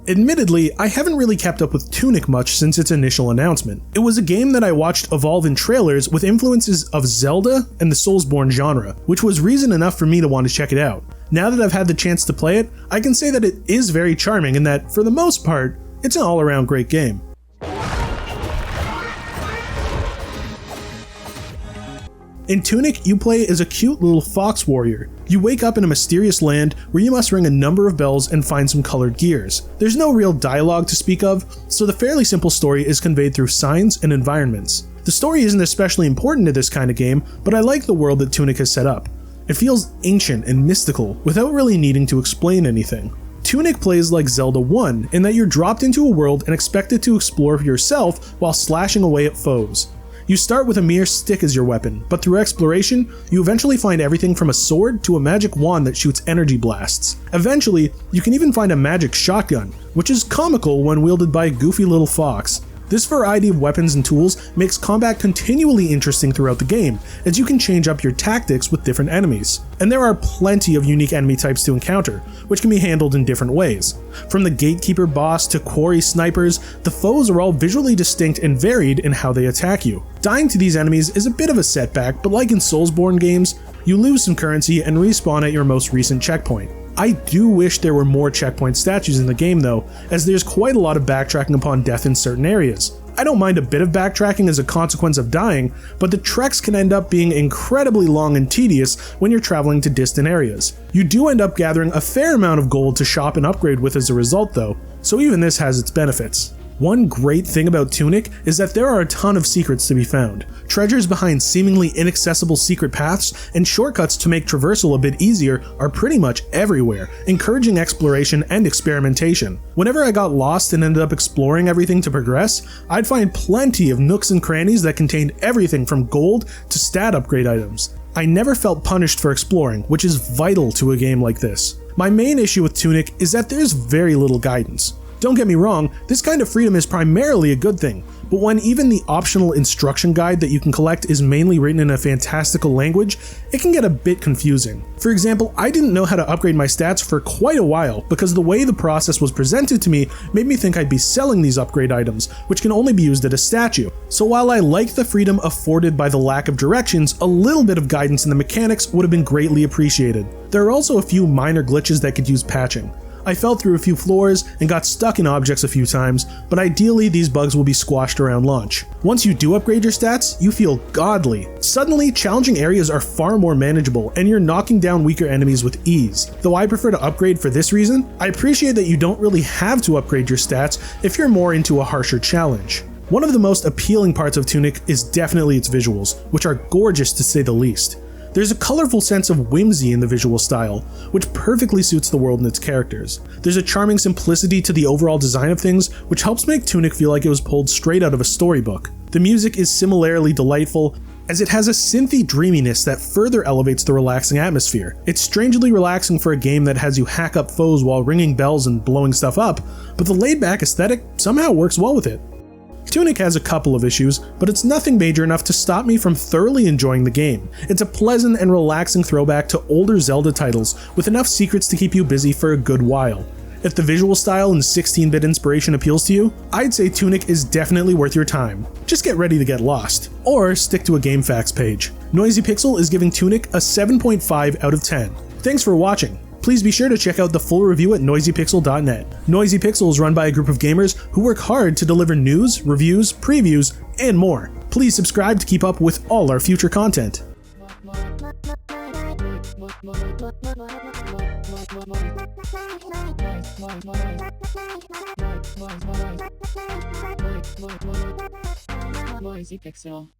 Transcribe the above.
Admittedly, I haven't really kept up with Tunic much since its initial announcement. It was a game that I watched evolve in trailers with influences of Zelda and the Soulsborne genre, which was reason enough for me to want to check it out. Now that I've had the chance to play it, I can say that it is very charming and that, for the most part, it's an all-around great game. In Tunic, you play as a cute little fox warrior. You wake up in a mysterious land where you must ring a number of bells and find some colored gears. There's no real dialogue to speak of, so the fairly simple story is conveyed through signs and environments. The story isn't especially important to this kind of game, but I like the world that Tunic has set up. It feels ancient and mystical without really needing to explain anything. Tunic plays like Zelda 1 in that you're dropped into a world and expected to explore for yourself while slashing away at foes. You start with a mere stick as your weapon, but through exploration, you eventually find everything from a sword to a magic wand that shoots energy blasts. Eventually, you can even find a magic shotgun, which is comical when wielded by a goofy little fox. This variety of weapons and tools makes combat continually interesting throughout the game, as you can change up your tactics with different enemies. And there are plenty of unique enemy types to encounter, which can be handled in different ways. From the gatekeeper boss to quarry snipers, the foes are all visually distinct and varied in how they attack you. Dying to these enemies is a bit of a setback, but like in Soulsborne games, you lose some currency and respawn at your most recent checkpoint. I do wish there were more checkpoint statues in the game though, as there's quite a lot of backtracking upon death in certain areas. I don't mind a bit of backtracking as a consequence of dying, but the treks can end up being incredibly long and tedious when you're traveling to distant areas. You do end up gathering a fair amount of gold to shop and upgrade with as a result though, so even this has its benefits. One great thing about Tunic is that there are a ton of secrets to be found. Treasures behind seemingly inaccessible secret paths and shortcuts to make traversal a bit easier are pretty much everywhere, encouraging exploration and experimentation. Whenever I got lost and ended up exploring everything to progress, I'd find plenty of nooks and crannies that contained everything from gold to stat upgrade items. I never felt punished for exploring, which is vital to a game like this. My main issue with Tunic is that there's very little guidance. Don't get me wrong, this kind of freedom is primarily a good thing, but when even the optional instruction guide that you can collect is mainly written in a fantastical language, it can get a bit confusing. For example, I didn't know how to upgrade my stats for quite a while because the way the process was presented to me made me think I'd be selling these upgrade items, which can only be used at a statue. So while I like the freedom afforded by the lack of directions, a little bit of guidance in the mechanics would have been greatly appreciated. There are also a few minor glitches that could use patching. I fell through a few floors and got stuck in objects a few times, but ideally these bugs will be squashed around launch. Once you do upgrade your stats, you feel godly. Suddenly, challenging areas are far more manageable and you're knocking down weaker enemies with ease. Though I prefer to upgrade for this reason, I appreciate that you don't really have to upgrade your stats if you're more into a harsher challenge. One of the most appealing parts of Tunic is definitely its visuals, which are gorgeous to say the least. There's a colorful sense of whimsy in the visual style, which perfectly suits the world and its characters. There's a charming simplicity to the overall design of things, which helps make Tunic feel like it was pulled straight out of a storybook. The music is similarly delightful, as it has a synthy dreaminess that further elevates the relaxing atmosphere. It's strangely relaxing for a game that has you hack up foes while ringing bells and blowing stuff up, but the laid-back aesthetic somehow works well with it. Tunic has a couple of issues, but it's nothing major enough to stop me from thoroughly enjoying the game. It's a pleasant and relaxing throwback to older Zelda titles, with enough secrets to keep you busy for a good while. If the visual style and 16-bit inspiration appeals to you, I'd say Tunic is definitely worth your time. Just get ready to get lost, or stick to a GameFAQs page. Noisy Pixel is giving Tunic a 7.5 out of 10. Thanks for watching. Please be sure to check out the full review at noisypixel.net. Noisy Pixel is run by a group of gamers who work hard to deliver news, reviews, previews, and more. Please subscribe to keep up with all our future content. Noisy Pixel.